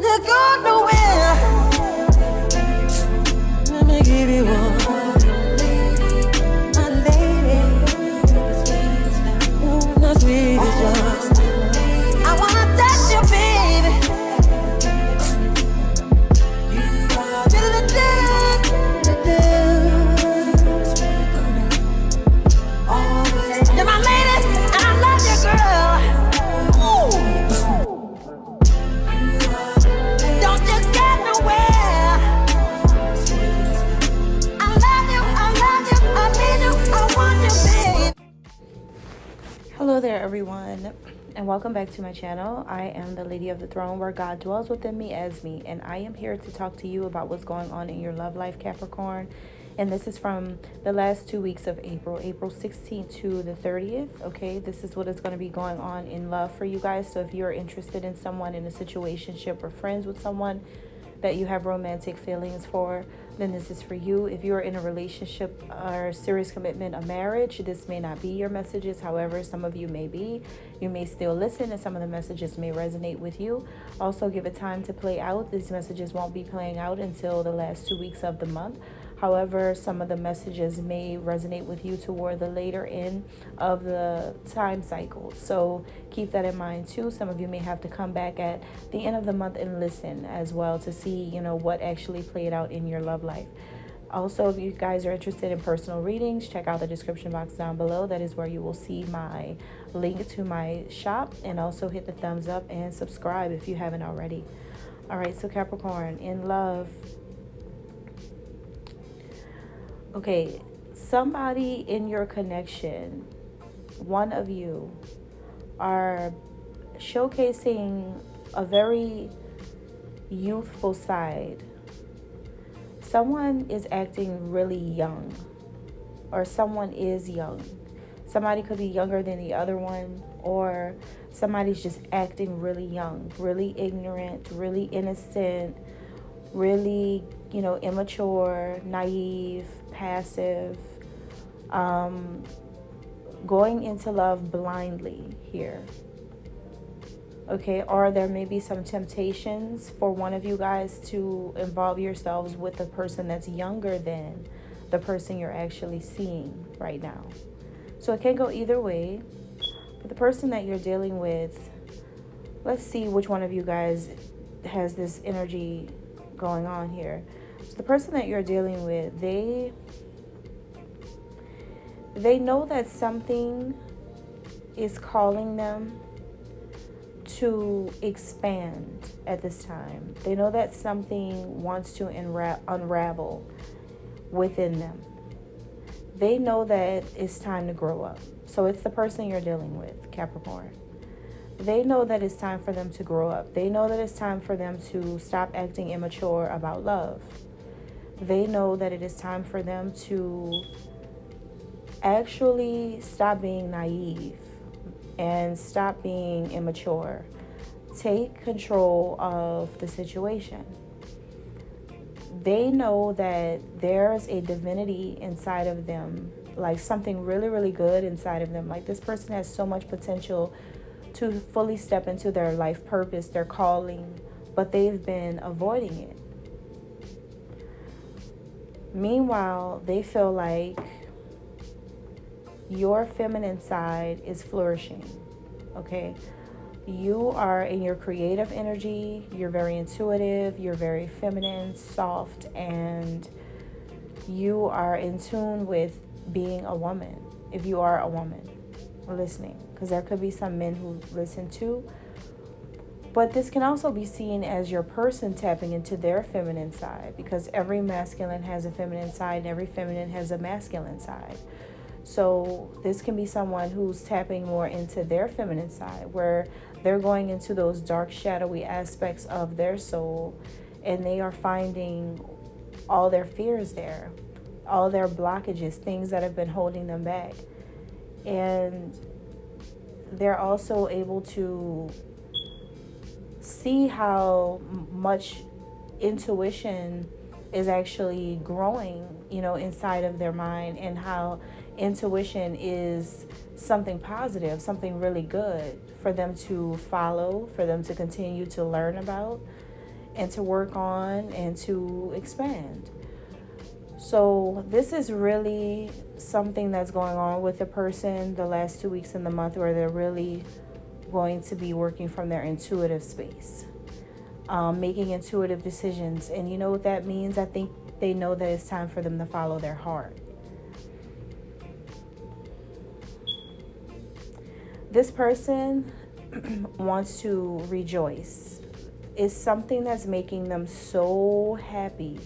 Don't go nowhere. Let me give you one. My lady. The sweetest yours. I wanna touch you, baby. You're my lady, and I love you, girl. Ooh. Don't you get nowhere. I love you, I need you, I want you, baby. Hello there, everyone, and welcome back to my channel. I am the Lady of the Throne, where God dwells within me as me, and I am here to talk to you about what's going on in your love life, Capricorn. And this is from the last 2 weeks of April 16th to the 30th. Okay, this is what is going to be going on in love for you guys. So if you're interested in someone, in a situationship, or friends with someone that you have romantic feelings for, then this is for you. If you're in a relationship or serious commitment, a marriage, this may not be your messages. However, some of you may be. You may still listen, and some of the messages may resonate with you. Also, give it time to play out. These messages won't be playing out until the last 2 weeks of the month. However, some of the messages may resonate with you toward the later end of the time cycle. So keep that in mind too. Some of you may have to come back at the end of the month and listen as well to see, what actually played out in your love life. Also, if you guys are interested in personal readings, check out the description box down below. That is where you will see my link to my shop, and also hit the thumbs up and subscribe if you haven't already. All right, so Capricorn, in love. Okay, somebody in your connection, one of you, are showcasing a very youthful side. Someone is acting really young, or someone is young. Somebody could be younger than the other one, or somebody's just acting really young, really ignorant, really innocent, really, immature, naive, passive, going into love blindly here. Okay, or there may be some temptations for one of you guys to involve yourselves with a person that's younger than the person you're actually seeing right now. So it can go either way. But the person that you're dealing with, let's see which one of you guys has this energy going on here. So the person that you're dealing with, they know that something is calling them to expand at this time. They know that something wants to unravel within them. They know that it's time to grow up. So it's the person you're dealing with, Capricorn. They know that it's time for them to grow up. They know that it's time for them to stop acting immature about love. They know that it is time for them to actually stop being naive and stop being immature. Take control of the situation. They know that there's a divinity inside of them, like something really, really good inside of them. Like this person has so much potential to fully step into their life purpose, their calling, but they've been avoiding it. Meanwhile, they feel like your feminine side is flourishing, okay? You are in your creative energy. You're very intuitive. You're very feminine, soft, and you are in tune with being a woman, if you are a woman listening, because there could be some men who listen too. But this can also be seen as your person tapping into their feminine side, because every masculine has a feminine side and every feminine has a masculine side. So this can be someone who's tapping more into their feminine side, where they're going into those dark, shadowy aspects of their soul, and they are finding all their fears there, all their blockages, things that have been holding them back. And they're also able to see how much intuition is actually growing, inside of their mind, and how intuition is something positive, something really good for them to follow, for them to continue to learn about. and to work on and to expand. So this is really something that's going on with the person the last 2 weeks in the month, where they're really going to be working from their intuitive space, making intuitive decisions. And you know what that means? I think they know that it's time for them to follow their heart. This person wants to rejoice. It's something that's making them so happy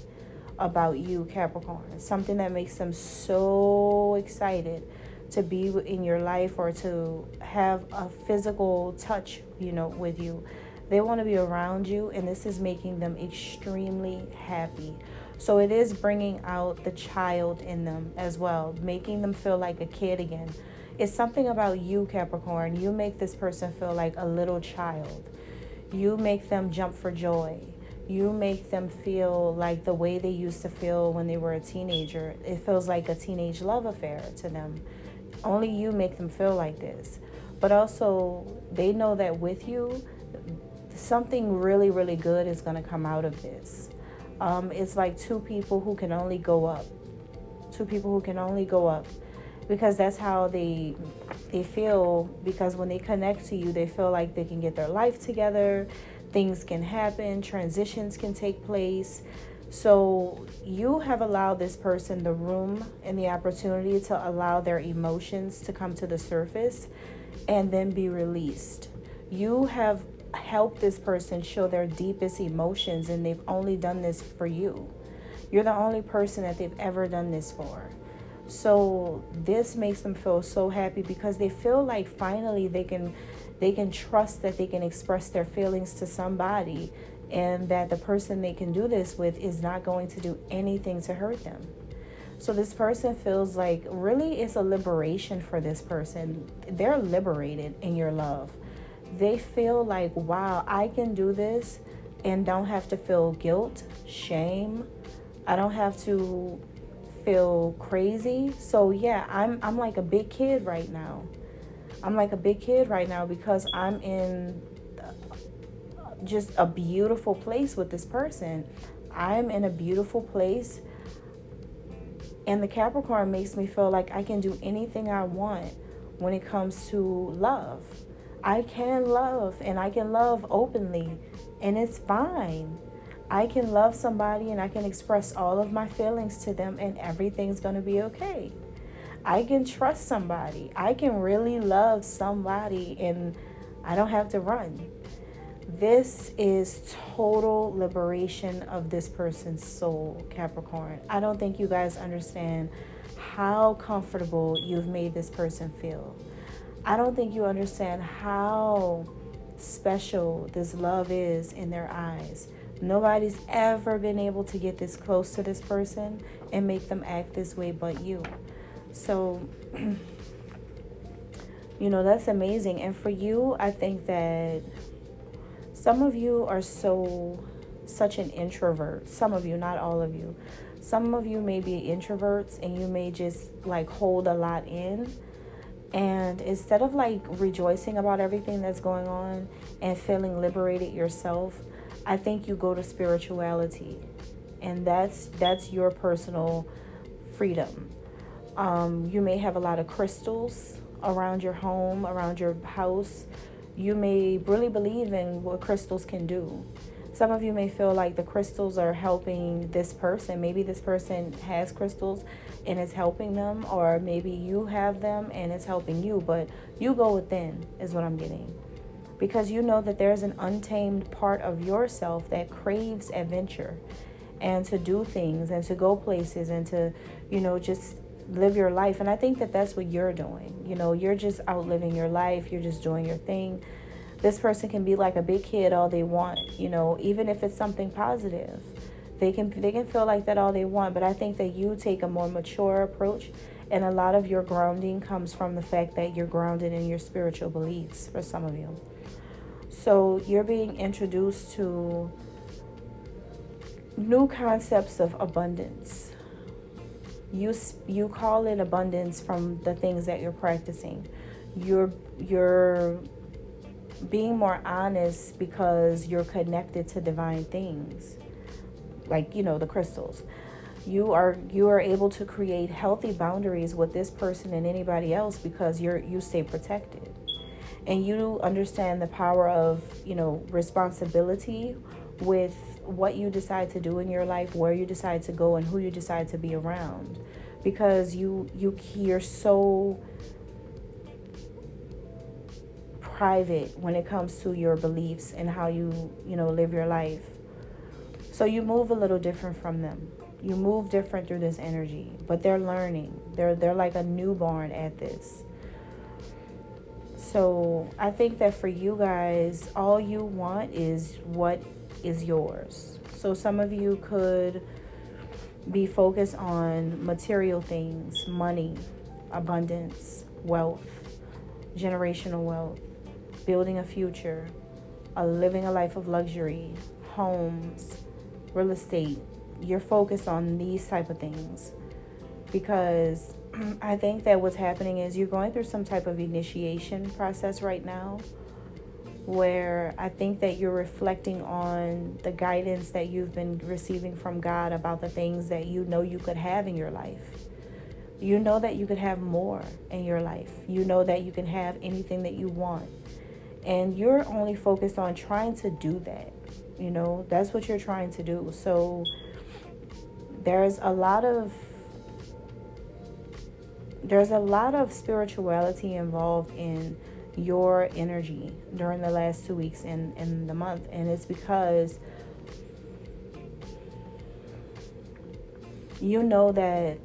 about you, Capricorn. Something that makes them so excited to be in your life, or to have a physical touch, with you. They want to be around you, and this is making them extremely happy. So it is bringing out the child in them as well, making them feel like a kid again. It's something about you, Capricorn. You make this person feel like a little child. You make them jump for joy. You make them feel like the way they used to feel when they were a teenager. It feels like a teenage love affair to them. Only you make them feel like this. But also, they know that with you, something really, really good is going to come out of this. It's like two people who can only go up. Two people who can only go up. Because that's how they feel. Because when they connect to you, they feel like they can get their life together. Things can happen. Transitions can take place. So you have allowed this person the room and the opportunity to allow their emotions to come to the surface and then be released. You have helped this person show their deepest emotions, and they've only done this for you. You're the only person that they've ever done this for. So this makes them feel so happy, because they feel like finally they can trust that they can express their feelings to somebody, and that the person they can do this with is not going to do anything to hurt them. So this person feels like really it's a liberation for this person. They're liberated in your love. They feel like, wow, I can do this and don't have to feel guilt, shame. I don't have to feel crazy. So yeah, I'm like a big kid right now. I'm like a big kid right now because I'm in just a beautiful place with this person. I'm in a beautiful place, and the Capricorn makes me feel like I can do anything I want when it comes to love. I can love, and I can love openly, and it's fine. I can love somebody and I can express all of my feelings to them, and everything's going to be okay. I can trust somebody. I can really love somebody, and I don't have to run. This is total liberation of this person's soul, Capricorn. I don't think you guys understand how comfortable you've made this person feel. I don't think you understand how special this love is in their eyes. Nobody's ever been able to get this close to this person and make them act this way but you. So, that's amazing. And for you, I think that some of you are such an introvert. Some of you, not all of you. Some of you may be introverts, and you may just hold a lot in. And instead of rejoicing about everything that's going on and feeling liberated yourself, I think you go to spirituality, and that's your personal freedom. You may have a lot of crystals around your home, around your house. You may really believe in what crystals can do. Some of you may feel like the crystals are helping this person. Maybe this person has crystals and it's helping them, or maybe you have them and it's helping you, but you go within is what I'm getting. Because you know that there's an untamed part of yourself that craves adventure and to do things and to go places and to, just live your life. And I think that that's what you're doing. You're just out living your life. You're just doing your thing. This person can be like a big kid all they want, even if it's something positive. They can feel like that all they want, but I think that you take a more mature approach, and a lot of your grounding comes from the fact that you're grounded in your spiritual beliefs for some of you. So you're being introduced to new concepts of abundance. You call it abundance from the things that you're practicing. You're being more honest because you're connected to divine things, like, the crystals. You are able to create healthy boundaries with this person and anybody else because you stay protected. And you understand the power of, responsibility with what you decide to do in your life, where you decide to go, and who you decide to be around. Because you're so private when it comes to your beliefs and how you live your life. So you move a little different from them. You move different through this energy, but they're learning. They're like a newborn at this. So I think that for you guys, all you want is what is yours. So some of you could be focused on material things, money, abundance, wealth, generational wealth, building a future, living a life of luxury, homes, real estate. You're focused on these type of things because I think that what's happening is you're going through some type of initiation process right now, where I think that you're reflecting on the guidance that you've been receiving from God about the things that you could have in your life. You know that you could have more in your life. You know that you can have anything that you want. And you're only focused on trying to do that. That's what you're trying to do. So there's a lot of spirituality involved in your energy during the last 2 weeks in the month. And it's because that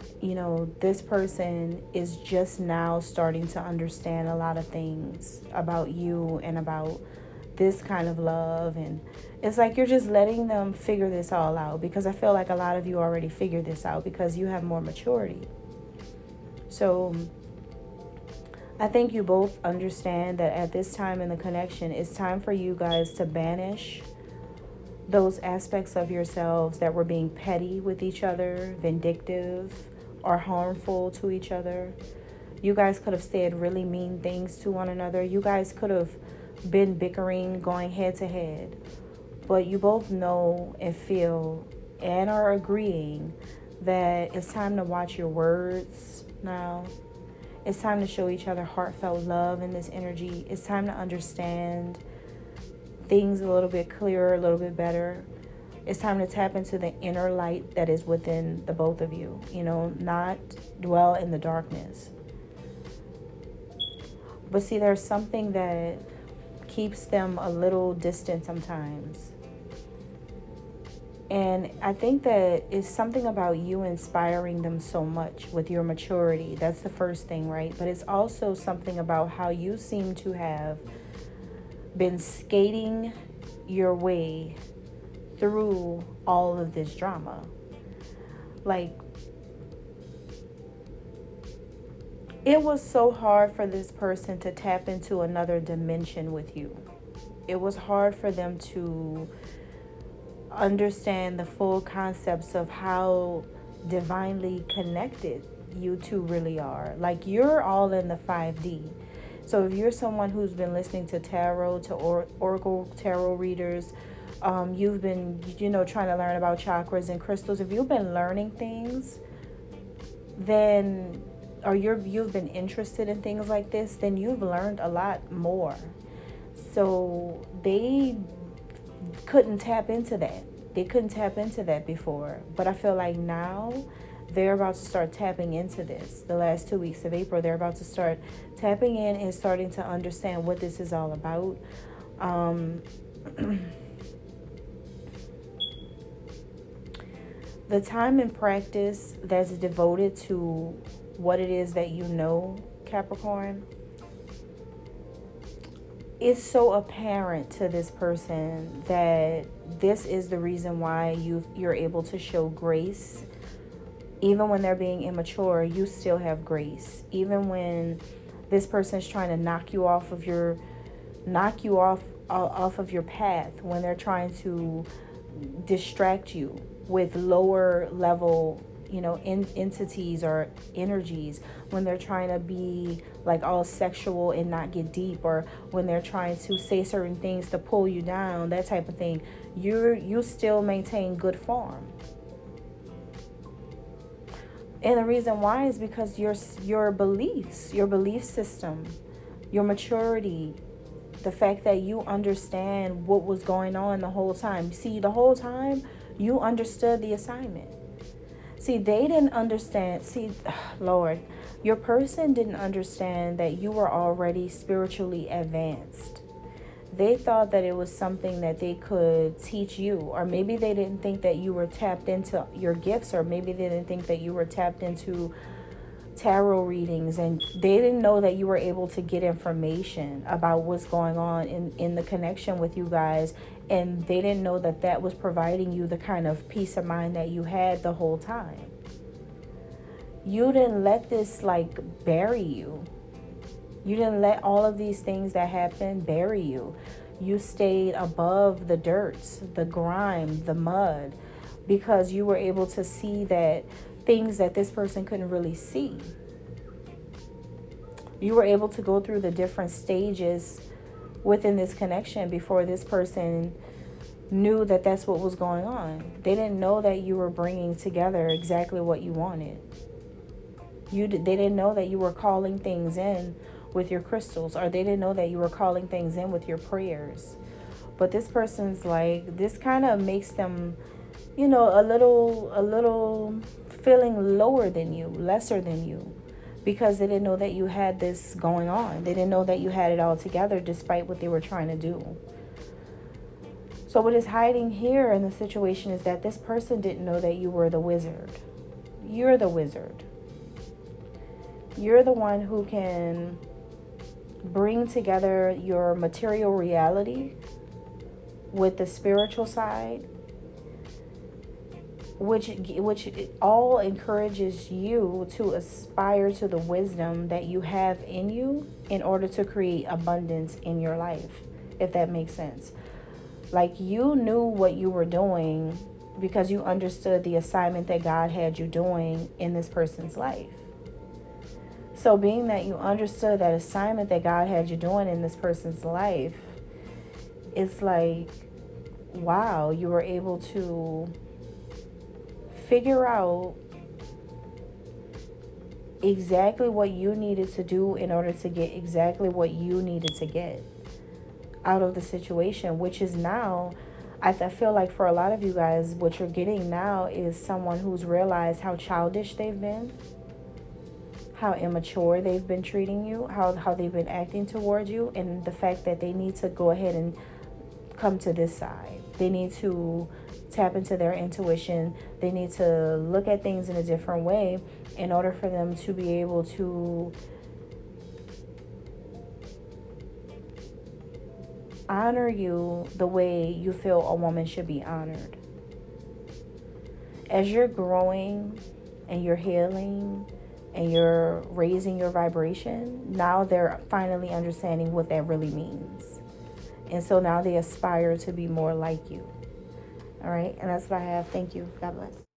this person is just now starting to understand a lot of things about you and about this kind of love. And it's like you're just letting them figure this all out, because I feel like a lot of you already figured this out because you have more maturity. So I think you both understand that at this time in the connection, it's time for you guys to banish those aspects of yourselves that were being petty with each other, vindictive, or harmful to each other. You guys could have said really mean things to one another. You guys could have been bickering, going head to head. But you both know and feel and are agreeing that it's time to watch your words now. It's time to show each other heartfelt love in this energy. It's time to understand things a little bit clearer, a little bit better. It's time to tap into the inner light that is within the both of you, not dwell in the darkness. But see, there's something that keeps them a little distant sometimes. And I think that it's something about you inspiring them so much with your maturity. That's the first thing, right? But it's also something about how you seem to have been skating your way through all of this drama. Like, it was so hard for this person to tap into another dimension with you. It was hard for them to understand the full concepts of how divinely connected you two really are. Like, you're all in the 5D. So if you're someone who's been listening to tarot, to oracle tarot readers, you've been, trying to learn about chakras and crystals. If you've been learning things, then, or you've been interested in things like this, then you've learned a lot more. So they couldn't tap into that. They couldn't tap into that before. But I feel like now they're about to start tapping into this. The last 2 weeks of April, they're about to start tapping in and starting to understand what this is all about. The time and practice that's devoted to what it is that Capricorn, it's so apparent to this person that this is the reason why you're able to show grace. Even when they're being immature, you still have grace. Even when this person is trying to knock you off of your path, when they're trying to distract you with lower level entities or energies, when they're trying to be like all sexual and not get deep, or when they're trying to say certain things to pull you down, that type of thing, you still maintain good form. And the reason why is because your beliefs, your belief system, your maturity, the fact that you understand what was going on the whole time. See, the whole time you understood the assignment. See, they didn't understand. See, Lord, your person didn't understand that you were already spiritually advanced. They thought that it was something that they could teach you, or maybe they didn't think that you were tapped into your gifts, or maybe they didn't think that you were tapped into tarot readings, and they didn't know that you were able to get information about what's going on in the connection with you guys, and they didn't know that that was providing you the kind of peace of mind that you had the whole time. You didn't let this like bury you. You didn't let all of these things that happened bury you. You stayed above the dirt, the grime, the mud, because you were able to see that things that this person couldn't really see. You were able to go through the different stages within this connection before this person knew that that's what was going on. They didn't know that you were bringing together exactly what you wanted. They didn't know that you were calling things in with your crystals, or they didn't know that you were calling things in with your prayers. But this person's like, this kind of makes them, a little feeling lower than you, lesser than you, because they didn't know that you had this going on. They didn't know that you had it all together despite what they were trying to do. So what is hiding here in the situation is that this person didn't know that you were the wizard. You're the wizard. You're the one who can bring together your material reality with the spiritual side, which all encourages you to aspire to the wisdom that you have in you in order to create abundance in your life, if that makes sense. Like, you knew what you were doing because you understood the assignment that God had you doing in this person's life. So being that you understood that assignment that God had you doing in this person's life, it's like, wow, you were able to figure out exactly what you needed to do in order to get exactly what you needed to get out of the situation, which is now, I feel like for a lot of you guys, what you're getting now is someone who's realized how childish they've been, how immature they've been treating you, how they've been acting towards you, and the fact that they need to go ahead and come to this side. They need to tap into their intuition. They need to look at things in a different way in order for them to be able to honor you the way you feel a woman should be honored. As you're growing and you're healing and you're raising your vibration, now they're finally understanding what that really means. And so now they aspire to be more like you. All right, and that's what I have. Thank you. God bless.